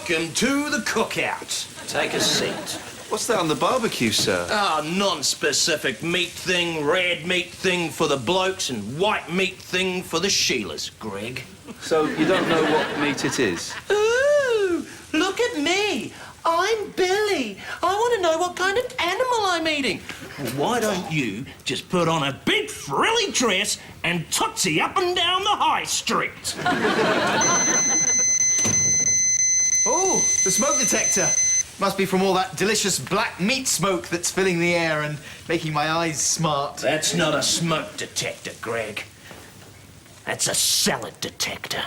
Welcome to the cookout. Take a seat. What's that on the barbecue, sir? Non-specific meat thing, red meat thing for the blokes and white meat thing for the Sheilas, Greg. So you don't know what meat it is? Ooh, look at me. I'm Billy. I want to know what kind of animal I'm eating. Well, why don't you just put on a big frilly dress and tootsie up and down the high street? Oh, the smoke detector. Must be from all that delicious black meat smoke that's filling the air and making my eyes smart. That's not a smoke detector, Greg. That's a salad detector.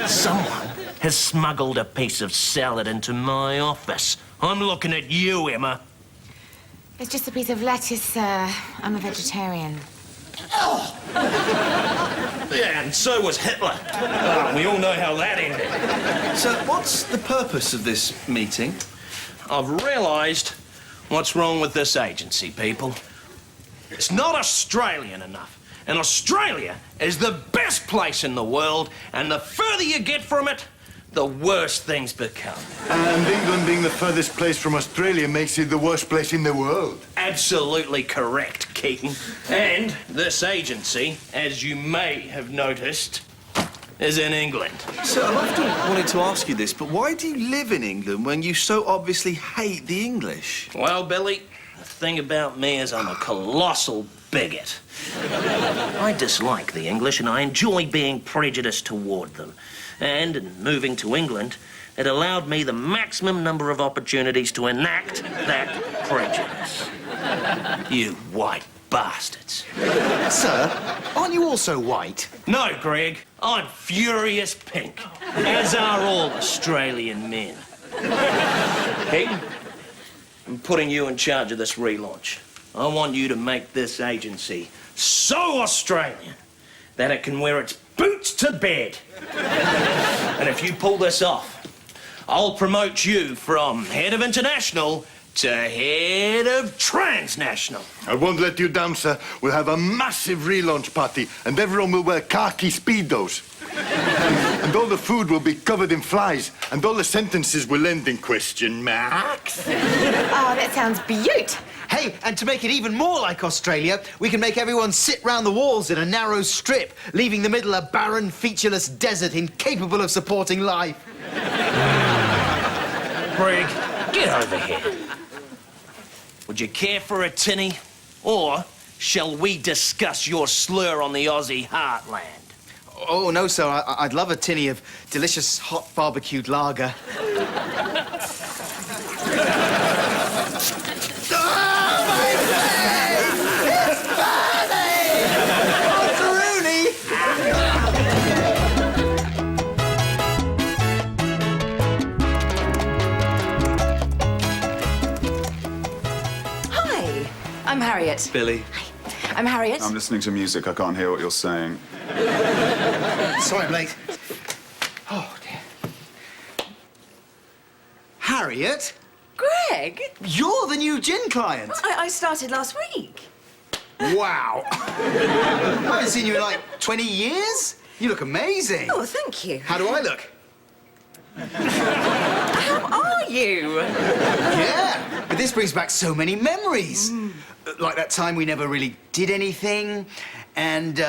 Someone has smuggled a piece of salad into my office. I'm looking at you, Emma. It's just a piece of lettuce, sir. I'm a vegetarian. Oh! Yeah, and so was Hitler. Oh, we all know how that ended. So what's the purpose of this meeting? I've realised what's wrong with this agency, people. It's not Australian enough. And Australia is the best place in the world, and the further you get from it, the worse things become. And England being the furthest place from Australia makes it the worst place in the world. Absolutely correct, Keaton. And this agency, as you may have noticed, is in England. So I've often wanted to ask you this, but why do you live in England when you so obviously hate the English? Well, Billy, the thing about me is I'm a colossal bigot. I dislike the English and I enjoy being prejudiced toward them. And in moving to England, it allowed me the maximum number of opportunities to enact that prejudice. You white bastards. Sir, aren't you also white? No, Greg. I'm furious pink, as are all Australian men. Keaton, I'm putting you in charge of this relaunch. I want you to make this agency so Australian that it can wear its boots to bed. And if you pull this off, I'll promote you from head of international to head of transnational. I won't let you down, sir. We'll have a massive relaunch party, and everyone will wear khaki Speedos. And all the food will be covered in flies, and all the sentences will end in question marks. Oh, that sounds beaut. Hey, and to make it even more like Australia, we can make everyone sit round the walls in a narrow strip, leaving the middle a barren, featureless desert incapable of supporting life. Greg, get over here. Would you care for a tinny? Or shall we discuss your slur on the Aussie heartland? Oh, no, sir. I'd love a tinny of delicious hot barbecued lager. I'm Harriet. Billy. Hi. I'm Harriet. I'm listening to music. I can't hear what you're saying. Sorry, I'm late. Oh, dear. Harriet? Greg? You're the new gin client. I started last week. Wow. I haven't seen you in, like, 20 years. You look amazing. Oh, thank you. How do I look? How are you? Yeah, but this brings back so many memories. Like that time we never really did anything, and,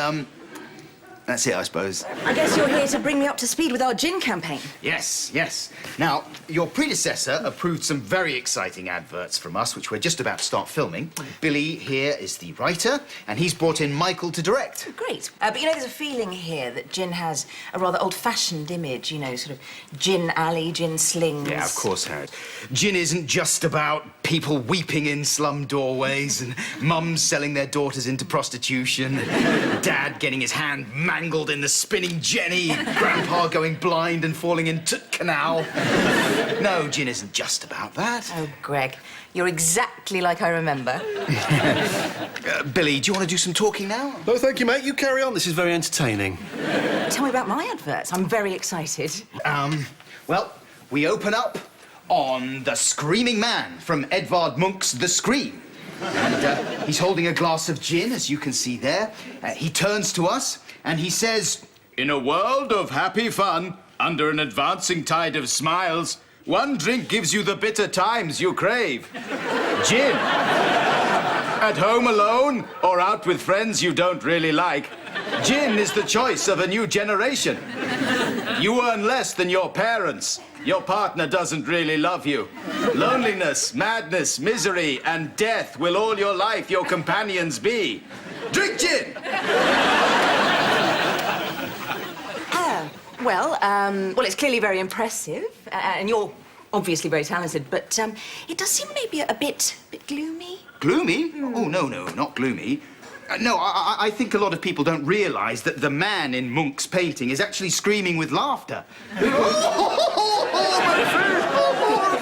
that's it, I suppose. I guess you're here to bring me up to speed with our gin campaign. Yes, yes. Now, your predecessor approved some very exciting adverts from us, which we're just about to start filming. Billy here is the writer, and he's brought in Michael to direct. Great. But, you know, there's a feeling here that gin has a rather old-fashioned image, you know, sort of gin alley, gin slings. Yeah, of course, Harriet. Gin isn't just about people weeping in slum doorways and mums selling their daughters into prostitution, Dad getting his hand mangled in the spinning jenny, Grandpa going blind and falling into canal. No, gin isn't just about that. Oh, Greg, you're exactly like I remember. Billy, do you want to do some talking now? No, thank you, mate. You carry on. This is very entertaining. Tell me about my adverts. I'm very excited. Well, we open up on The Screaming Man from Edvard Munch's The Scream. And he's holding a glass of gin, as you can see there. He turns to us and he says, "In a world of happy fun, under an advancing tide of smiles, One drink gives you the bitter times you crave. Gin. At home alone or out with friends you don't really like, gin is the choice of a new generation. You earn less than your parents. Your partner doesn't really love you. Loneliness, madness, misery, and death will all your life your companions be. Drink gin! Well, it's clearly very impressive, and you're obviously very talented, but it does seem maybe a bit gloomy. Gloomy? Oh, no, not gloomy. No, I think a lot of people don't realise that the man in Munch's painting is actually screaming with laughter.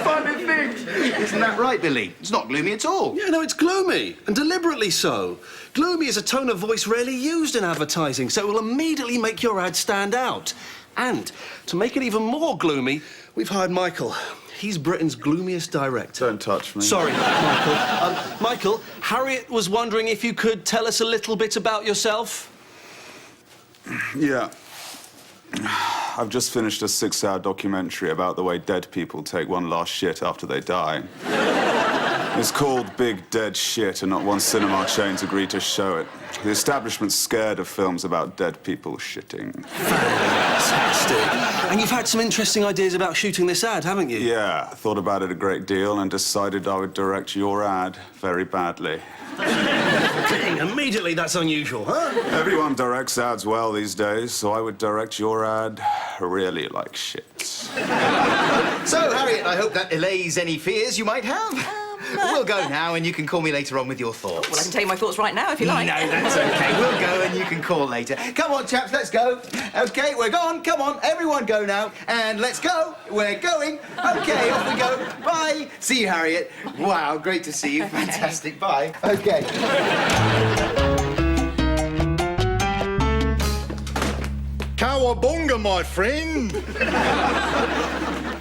Funny thing. Isn't that right, Billy? It's not gloomy at all. Yeah, no, it's gloomy, and deliberately so. Gloomy is a tone of voice rarely used in advertising, so it will immediately make your ad stand out. And to make it even more gloomy, we've hired Michael. He's Britain's gloomiest director. Don't touch me. Sorry, Michael. Michael, Harriet was wondering if you could tell us a little bit about yourself. Yeah. I've just finished a 6-hour documentary about the way dead people take one last shit after they die. It's called Big Dead Shit, and not one cinema chain's agreed to show it. The establishment's scared of films about dead people shitting. Fantastic. And you've had some interesting ideas about shooting this ad, haven't you? Yeah, thought about it a great deal and decided I would direct your ad very badly. Dang, immediately that's unusual, huh? Everyone directs ads well these days, so I would direct your ad really like shit. So, Harriet, I hope that allays any fears you might have. We'll go now, and you can call me later on with your thoughts. Well, I can tell you my thoughts right now, if you like. No, that's OK. We'll go, and you can call later. Come on, chaps, let's go. OK, we're gone. Come on, everyone go now. And let's go. We're going. OK, off we go. Bye. See you, Harriet. Wow, great to see you. Fantastic. Bye. OK. Cowabunga, my friend!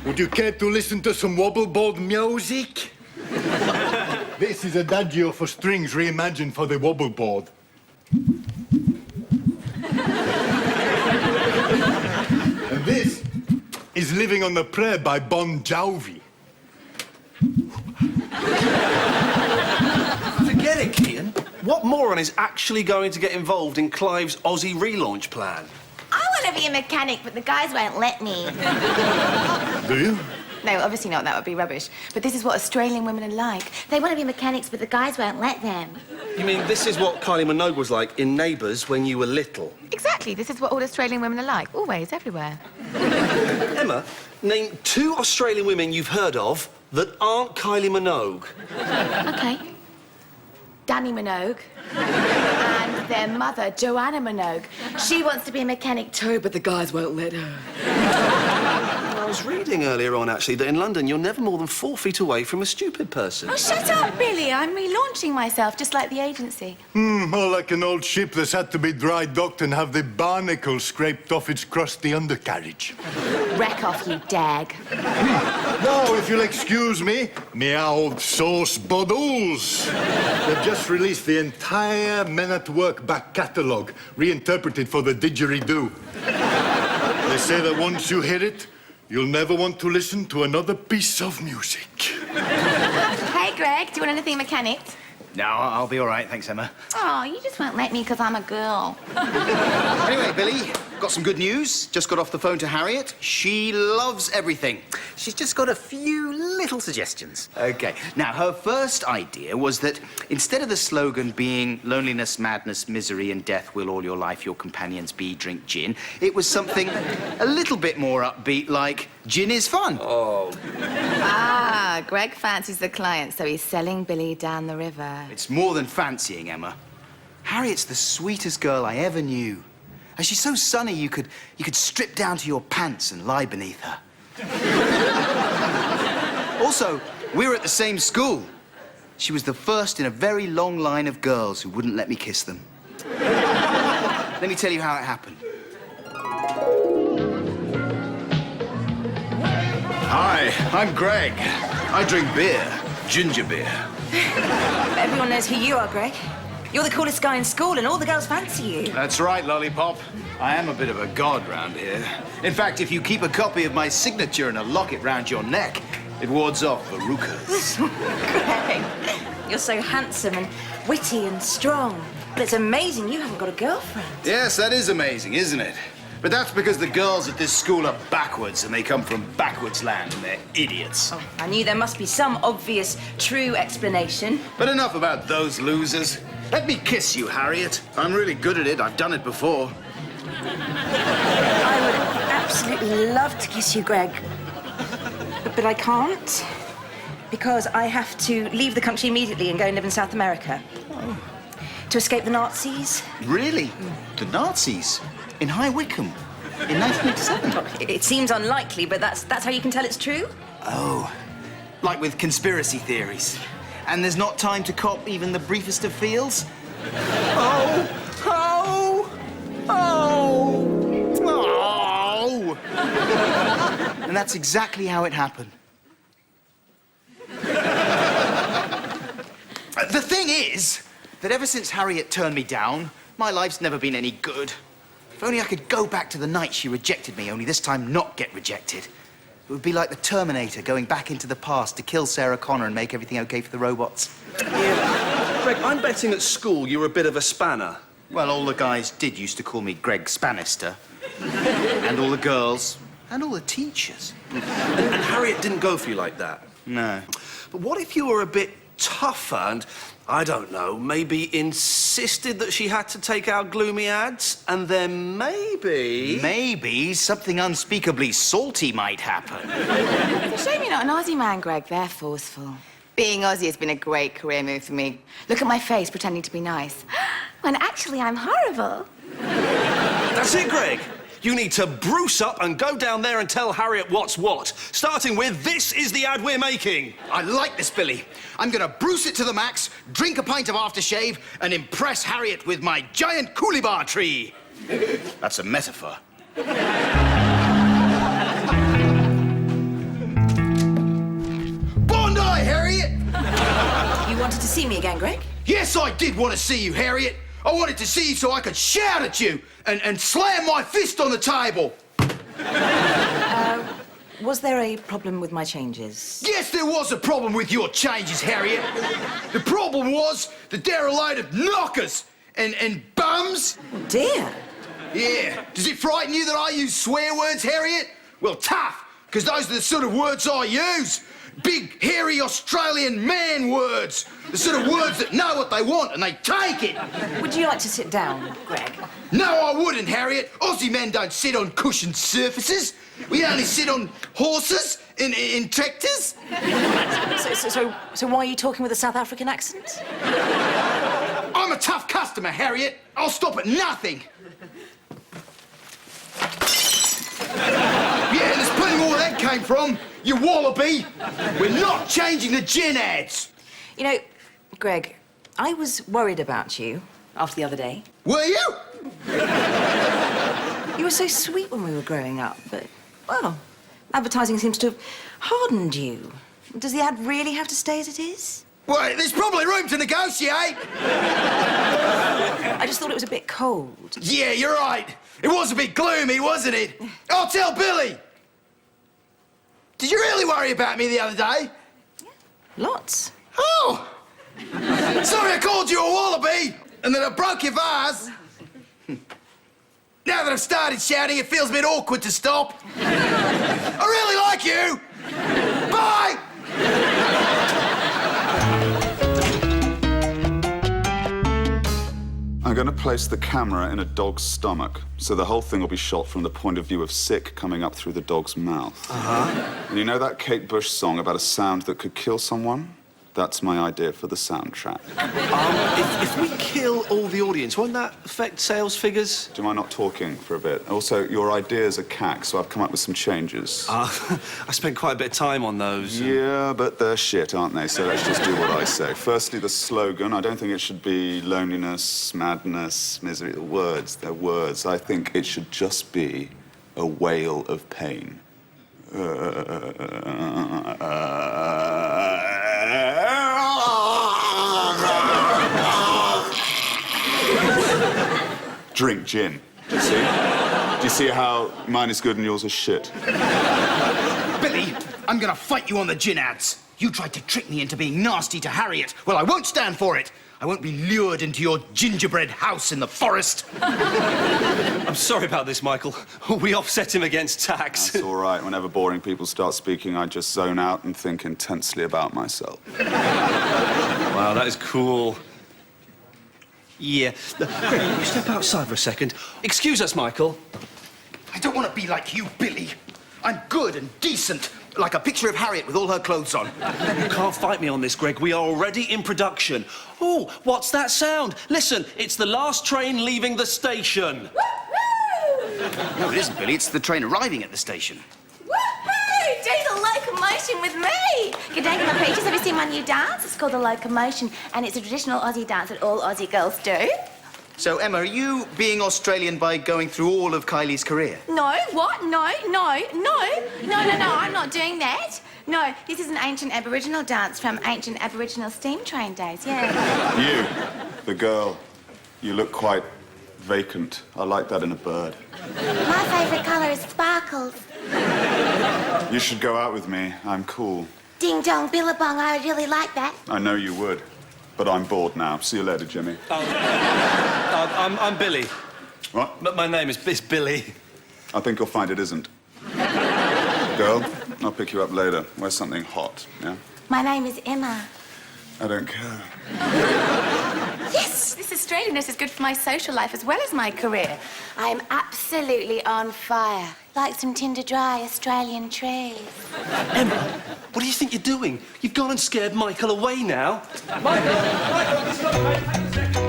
Would you care to listen to some wobbleboard music? This is Adagio for strings reimagined for the wobbleboard. And this is Living on the Prayer by Bon Jovi. Forget it, Kean. What moron is actually going to get involved in Clive's Aussie relaunch plan? I want to be a mechanic, but the guys won't let me. Do you? No, obviously not. That would be rubbish. But this is what Australian women are like. They want to be mechanics, but the guys won't let them. You mean this is what Kylie Minogue was like in Neighbours when you were little? Exactly. This is what all Australian women are like. Always, everywhere. Emma, name 2 Australian women you've heard of that aren't Kylie Minogue. OK. Danny Minogue. And their mother, Joanna Minogue. She wants to be a mechanic too, but the guys won't let her. I was reading earlier on, actually, that in London you're never more than 4 feet away from a stupid person. Oh, shut up, Billy. I'm relaunching myself, just like the agency. More like an old ship that's had to be dry docked and have the barnacles scraped off its crusty undercarriage. Wreck off, you dag. Now, if you'll excuse me, me old sauce bottles. They've just released the entire Men at Work back catalogue, reinterpreted for the didgeridoo. They say that once you hear it, you'll never want to listen to another piece of music. Hey, Greg, do you want anything mechanic? No, I'll be all right, thanks, Emma. Oh, you just won't let me because I'm a girl. Anyway, Billy, got some good news. Just got off the phone to Harriet. She loves everything. She's just got a few little suggestions. OK. Now, her first idea was that instead of the slogan being loneliness, madness, misery and death will all your life your companions be, drink gin, it was something a little bit more upbeat, like gin is fun. Oh. Ah, Greg fancies the client, so he's selling Billy down the river. It's more than fancying, Emma. Harriet's the sweetest girl I ever knew. And she's so sunny you could strip down to your pants and lie beneath her. Also, we were at the same school. She was the first in a very long line of girls who wouldn't let me kiss them. Let me tell you how it happened. Hi, I'm Greg. I drink beer. Ginger beer. Everyone knows who you are, Greg. You're the coolest guy in school and all the girls fancy you. That's right, Lollipop. I am a bit of a god round here. In fact, if you keep a copy of my signature in a locket round your neck, it wards off verrucas. Greg, you're so handsome and witty and strong. But it's amazing you haven't got a girlfriend. Yes, that is amazing, isn't it? But that's because the girls at this school are backwards and they come from backwards land and they're idiots. Oh, I knew there must be some obvious, true explanation. But enough about those losers. Let me kiss you, Harriet. I'm really good at it. I've done it before. I would absolutely love to kiss you, Greg. But I can't. Because I have to leave the country immediately and go and live in South America. Oh. To escape the Nazis. Really? The Nazis? In High Wycombe? In 1987? It seems unlikely, but that's how you can tell it's true? Oh. Like with conspiracy theories. And there's not time to cop even the briefest of feels? Oh! Oh! Oh! Oh! And that's exactly how it happened. The thing is that ever since Harriet turned me down, my life's never been any good. If only I could go back to the night she rejected me, only this time not get rejected. It would be like the Terminator going back into the past to kill Sarah Connor and make everything okay for the robots. Yeah. Greg, I'm betting at school you were a bit of a spanner. Well, all the guys did used to call me Greg Spanister. And all the girls. And all the teachers. And Harriet didn't go for you like that. No. But what if you were a bit tougher and, I don't know, maybe insisted that she had to take out gloomy ads, and then maybe... Maybe something unspeakably salty might happen. It's a shame you're not an Aussie man, Greg. They're forceful. Being Aussie has been a great career move for me. Look at my face, pretending to be nice. When actually I'm horrible. That's it, Greg. You need to bruce up and go down there and tell Harriet what's what. Starting with, this is the ad we're making. I like this, Billy. I'm gonna bruce it to the max, drink a pint of aftershave, and impress Harriet with my giant coolibah tree. That's a metaphor. Bondi, Harriet! You wanted to see me again, Greg? Yes, I did want to see you, Harriet. I wanted to see you so I could shout at you and slam my fist on the table. Was there a problem with my changes? Yes, there was a problem with your changes, Harriet. The problem was that they're a load of knockers and bums. Oh, dear. Yeah. Does it frighten you that I use swear words, Harriet? Well, tough, because those are the sort of words I use. Big, hairy Australian man words. The sort of words that know what they want and they take it. Would you like to sit down, Greg? No, I wouldn't, Harriet. Aussie men don't sit on cushioned surfaces. We only sit on horses in tractors. So why are you talking with a South African accent? I'm a tough customer, Harriet. I'll stop at nothing. Yeah, there's plenty more where that came from, you wallaby. We're not changing the gin ads. You know, Greg, I was worried about you after the other day. Were you? You were so sweet when we were growing up, but, well, advertising seems to have hardened you. Does the ad really have to stay as it is? Well, there's probably room to negotiate. I just thought it was a bit cold. Yeah, you're right. It was a bit gloomy, wasn't it? I'll tell Billy. Did you really worry about me the other day? Lots. Oh! Sorry I called you a wallaby and that I broke your vase. Now that I've started shouting, it feels a bit awkward to stop. I really like you. Bye! I'm going to place the camera in a dog's stomach, so the whole thing will be shot from the point of view of sick coming up through the dog's mouth. And you know that Kate Bush song about a sound that could kill someone? That's my idea for the soundtrack. If we kill all the audience, won't that affect sales figures? Do you mind not talking for a bit? Also, your ideas are cack, so I've come up with some changes. I spent quite a bit of time on those. Yeah, but they're shit, aren't they? So let's just do what I say. Firstly, the slogan. I don't think it should be loneliness, madness, misery. The words, they're words. I think it should just be a wail of pain. drink gin. Do you see? Do you see how mine is good and yours is shit? Billy, I'm gonna fight you on the gin ads. You tried to trick me into being nasty to Harriet. Well, I won't stand for it. I won't be lured into your gingerbread house in the forest. I'm sorry about this, Michael. We offset him against tax. That's all right. Whenever boring people start speaking, I just zone out and think intensely about myself. Wow, that is cool. Yeah. Greg, you step outside for a second. Excuse us, Michael. I don't want to be like you, Billy. I'm good and decent, like a picture of Harriet with all her clothes on. You can't fight me on this, Greg. We are already in production. Oh, what's that sound? Listen, it's the last train leaving the station. Woohoo! No, it isn't, Billy. It's the train arriving at the station. Woohoo! Do the locomotion with me! Good day, my peaches. Have you seen my new dance? It's called the locomotion, and it's a traditional Aussie dance that all Aussie girls do. So, Emma, are you being Australian by going through all of Kylie's career? No, what? No, I'm not doing that. No, this is an ancient Aboriginal dance from ancient Aboriginal steam train days, yeah. You, the girl, you look quite vacant. I like that in a bird. My favourite colour is sparkles. You should go out with me. I'm cool. Ding dong, billabong, I would really like that. I know you would. But I'm bored now. See you later, Jimmy. I'm Billy. What? But my name is Billy. I think you'll find it isn't. Girl, I'll pick you up later. Wear something hot, yeah? My name is Emma. I don't care. Yes, this Australianness is good for my social life as well as my career. I am absolutely on fire, like some tinder dry Australian trees. Emma, what do you think you're doing? You've gone and scared Michael away now. Michael, he's got away. Hang on a second.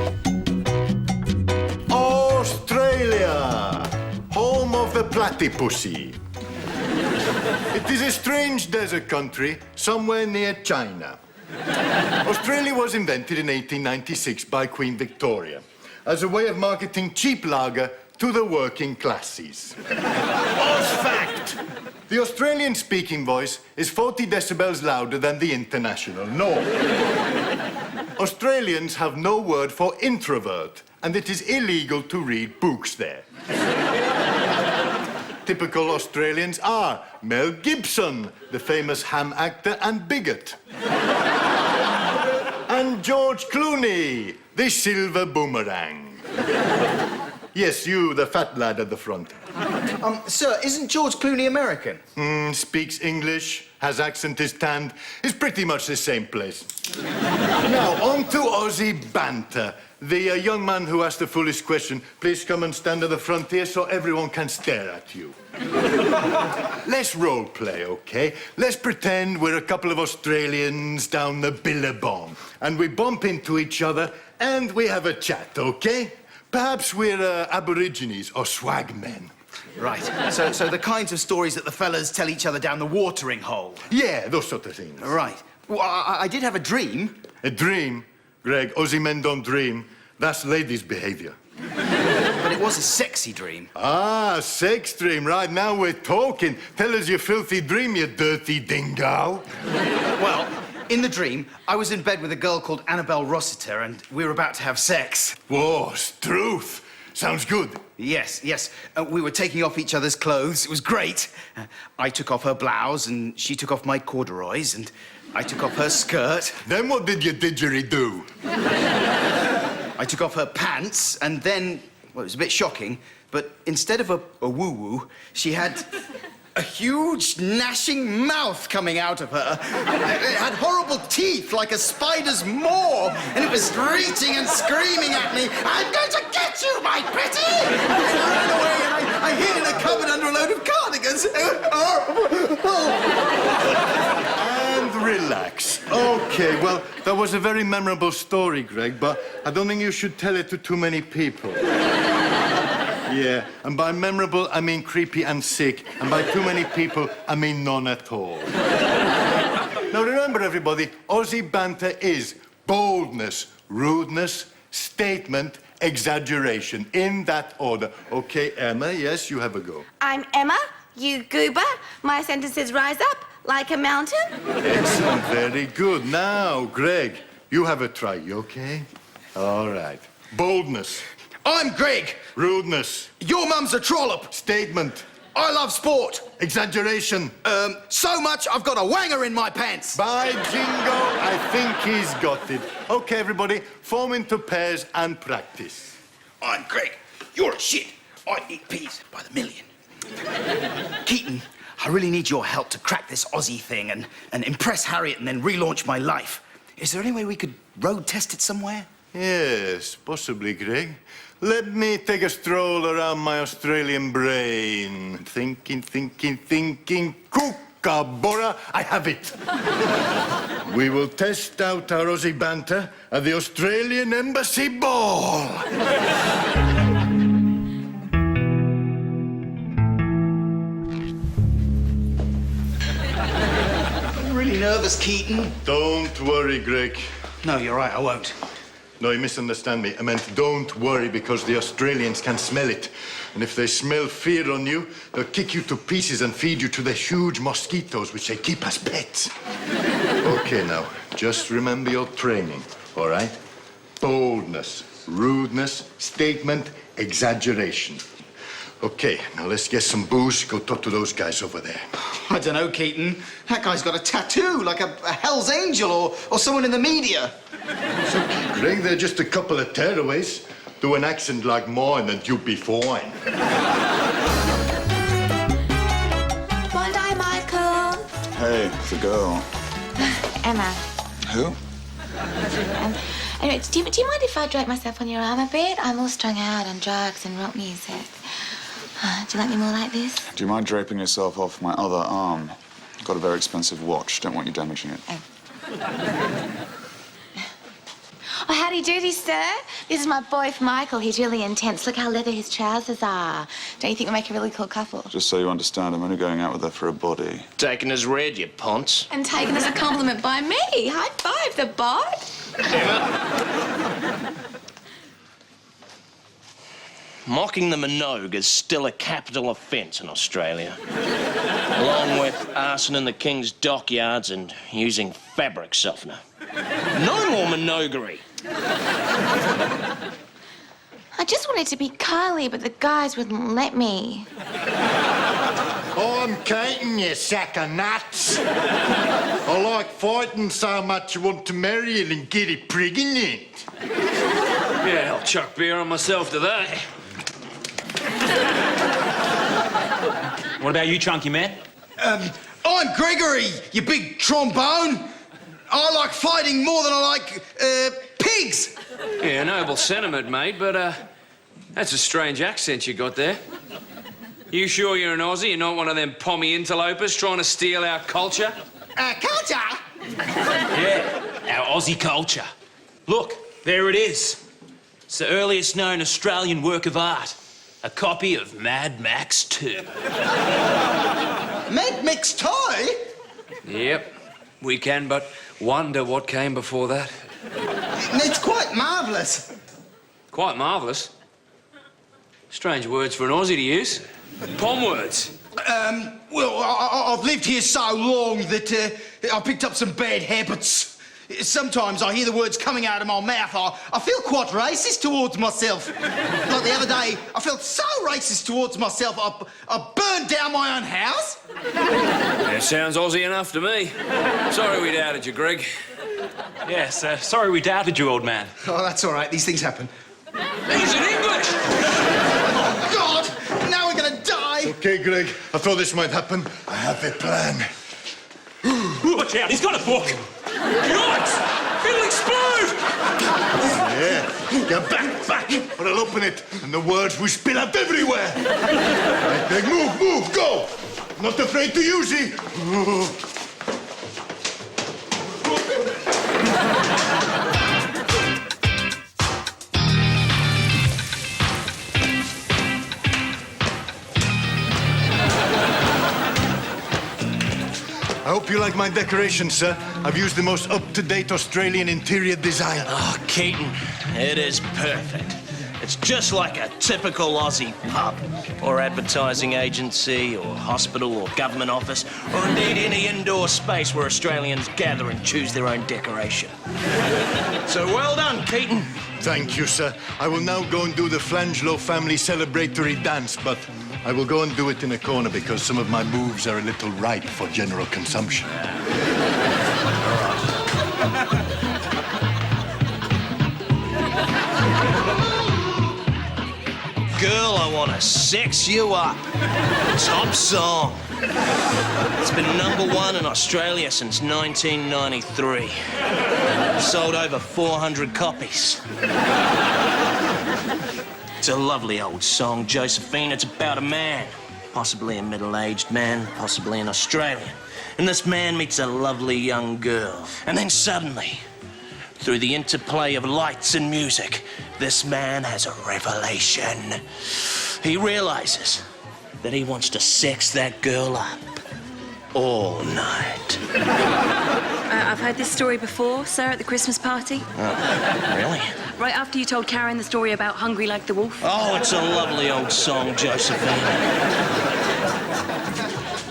Australia, home of the platypussy. It is a strange desert country somewhere near China. Australia was invented in 1896 by Queen Victoria as a way of marketing cheap lager to the working classes. False fact! The Australian speaking voice is 40 decibels louder than the international norm. Australians have no word for introvert, and it is illegal to read books there. Typical Australians are Mel Gibson, the famous ham actor and bigot. And George Clooney, the silver boomerang. Yes, you, the fat lad at the front. Sir, isn't George Clooney American? Speaks English, has accent is tanned, is pretty much the same place. Now, on to Aussie banter. The young man who asked the foolish question, please come and stand at the front here so everyone can stare at you. Let's role play, okay? Let's pretend we're a couple of Australians down the Billabong, and we bump into each other and we have a chat, okay? Perhaps we're Aborigines or swagmen. Right. So the kinds of stories that the fellas tell each other down the watering hole. Yeah, those sort of things. Right. Well, I did have a dream. A dream? Greg, Aussie men don't dream. That's ladies' behavior. But it was a sexy dream. Ah, sex dream. Right, now we're talking. Tell us your filthy dream, you dirty dingo. Well, in the dream, I was in bed with a girl called Annabelle Rossiter, and we were about to have sex. Whoa, truth. Sounds good. Yes. We were taking off each other's clothes. It was great. I took off her blouse, and she took off my corduroys, and I took off her skirt. Then what did your didgeridoo? I took off her pants, and then, well, it was a bit shocking, but instead of a woo-woo, she had a huge, gnashing mouth coming out of her. It had horrible teeth like a spider's maw, and it was reaching and screaming at me, "I'm going to get you, my pretty!" And I ran away, and I hid in a cupboard under a load of cardigans. And relax. Okay, well, that was a very memorable story, Greg, but I don't think you should tell it to too many people. Yeah, and by memorable, I mean creepy and sick, and by too many people, I mean none at all. Now remember, everybody, Aussie banter is boldness, rudeness, statement, exaggeration, in that order. Okay, Emma, yes, you have a go. I'm Emma, you goober. My sentences rise up like a mountain. Excellent, very good. Now, Greg, you have a try, you okay? All right. Boldness. I'm Greg. Rudeness. Your mum's a trollop. Statement. I love sport. Exaggeration. So much I've got a wanger in my pants. By jingo, I think he's got it. OK, everybody, form into pairs and practice. I'm Greg. You're a shit. I eat peas by the million. Keaton, I really need your help to crack this Aussie thing and impress Harriet and then relaunch my life. Is there any way we could road test it somewhere? Yes, possibly, Greg. Let me take a stroll around my Australian brain. Thinking. Kookaburra, I have it. We will test out our Aussie banter at the Australian Embassy Ball. I'm really nervous, Keaton. Don't worry, Greg. No, you're right, I won't. No, you misunderstand me. I meant don't worry because the Australians can smell it. And if they smell fear on you, they'll kick you to pieces and feed you to the huge mosquitoes which they keep as pets. OK, now, just remember your training, all right? Boldness, rudeness, statement, exaggeration. OK, now let's get some booze. Go talk to those guys over there. I don't know, Keaton. That guy's got a tattoo, like a Hell's Angel or someone in the media. It's OK, Greg. They're just a couple of tearaways. Do an accent like mine and you'll be fine. Bondi, Michael. Hey, the girl. Emma. Who? Anyway, do you mind if I drag myself on your arm a bit? I'm all strung out on drugs and rock music. Do you like me more like this? Do you mind draping yourself off my other arm? Got a very expensive watch. Don't want you damaging it. Oh, how do you do this, sir? This is my boy, Michael. He's really intense. Look how leather his trousers are. Don't you think we make a really cool couple? Just so you understand, I'm only going out with her for a body. Taken as read, you ponce. And taken as a compliment by me. High five, the bod. Emma. Mocking the Minogue is still a capital offence in Australia. Along with arson in the King's dockyards and using fabric softener. No more Minoguery. I just wanted to be Kylie, but the guys wouldn't let me. I'm Keaton, you sack of nuts. I like fighting so much you want to marry it and get it pregnant. Yeah, I'll chuck beer on myself to that. What about you, chunky man? I'm Gregory, you big trombone. I like fighting more than I like, pigs. Yeah, noble sentiment, mate, but, that's a strange accent you got there. You sure you're an Aussie? You're not one of them pommy interlopers trying to steal our culture? Culture? Yeah, our Aussie culture. Look, there it is. It's the earliest known Australian work of art. A copy of Mad Max 2. Mad Max toy? Yep, we can but wonder what came before that. It's quite marvellous. Quite marvellous. Strange words for an Aussie to use. Pom words. Well, I've lived here so long that I picked up some bad habits. Sometimes I hear the words coming out of my mouth. I feel quite racist towards myself. Like the other day, I felt so racist towards myself, I burned down my own house. Yeah, sounds Aussie enough to me. Sorry we doubted you, Greg. Yes, sorry we doubted you, old man. Oh, that's all right. These things happen. He's in English! Oh, God! Now we're gonna die! OK, Greg, I thought this might happen. I have a plan. Watch out, he's got a book. Yikes! It'll explode! Yeah, get back, or I'll open it, and the words will spill out everywhere. Right, Greg, move, go! Not afraid to use it. I hope you like my decoration, sir. I've used the most up-to-date Australian interior design. Oh, Keaton, it is perfect. It's just like a typical Aussie pub, or advertising agency, or hospital, or government office, or indeed any indoor space where Australians gather and choose their own decoration. So well done, Keaton. Thank you, sir. I will now go and do the Flangelo family celebratory dance, but I will go and do it in a corner because some of my moves are a little ripe for general consumption. Girl, I want to sex you up. Top song. It's been #1 in Australia since 1993. Sold over 400 copies. It's a lovely old song, Josephine. It's about a man, possibly a middle-aged man, possibly an Australian. And this man meets a lovely young girl. And then suddenly, through the interplay of lights and music, this man has a revelation. He realizes that he wants to sex that girl up all night. I've heard this story before, sir, at the Christmas party. Oh, really? Right after you told Karen the story about Hungry Like the Wolf. Oh, it's a lovely old song, Josephine.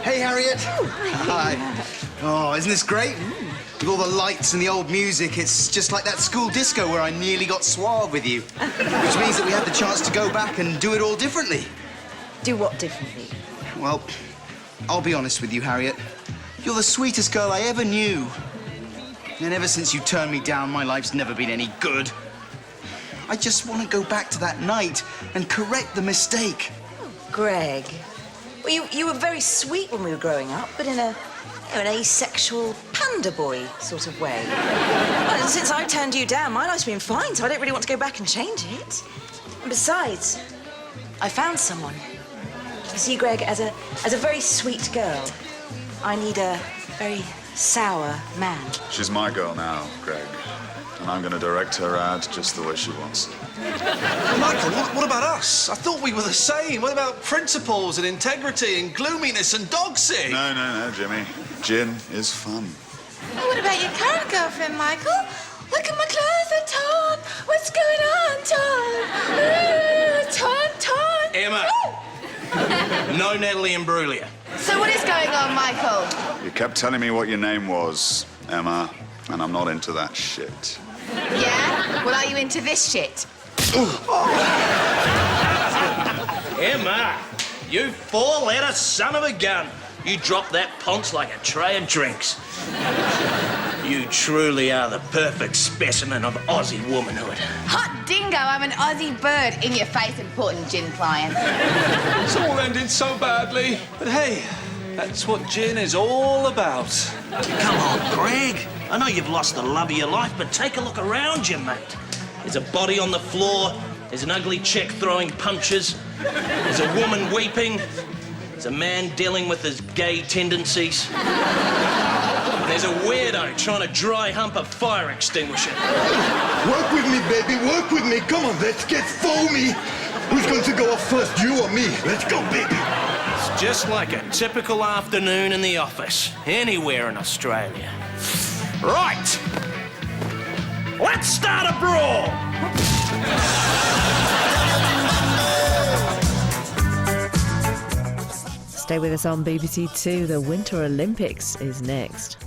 Hey, Harriet. Hi. Oh, isn't this great? With all the lights and the old music, it's just like that school disco where I nearly got suave with you. Which means that we had the chance to go back and do it all differently. Do what differently? Well, I'll be honest with you, Harriet. You're the sweetest girl I ever knew. And ever since you turned me down, my life's never been any good. I just want to go back to that night and correct the mistake. Greg. Well, you were very sweet when we were growing up, but in an asexual panda boy sort of way. Well, since I turned you down, my life's been fine, so I don't really want to go back and change it. And besides, I found someone. You see, Greg, as a very sweet girl, I need a very sour man. She's my girl now, Greg. And I'm going to direct her ad just the way she wants it. Michael, what about us? I thought we were the same. What about principles and integrity and gloominess and dog sick? No, Jimmy. Gin is fun. Oh, what about your current girlfriend, Michael? Look at my clothes, they're torn. What's going on, Tom? Emma. No Natalie Imbruglia. So what is going on, Michael? You kept telling me what your name was, Emma, and I'm not into that shit. Yeah? Well, are you into this shit? Emma, you four-letter son of a gun. You dropped that ponce like a tray of drinks. You truly are the perfect specimen of Aussie womanhood. Hot dingo, I'm an Aussie bird. In your face, important gin client. It's all ended so badly. But hey, that's what gin is all about. Come on, Greg. I know you've lost the love of your life, but take a look around you, mate. There's a body on the floor. There's an ugly chick throwing punches. There's a woman weeping. There's a man dealing with his gay tendencies. There's a weirdo trying to dry hump a fire extinguisher. Work with me, baby, work with me. Come on, let's get foamy. Who's going to go off first, you or me? Let's go, baby. It's just like a typical afternoon in the office, anywhere in Australia. Right. Let's start a brawl. Stay with us on BBC Two. The Winter Olympics is next.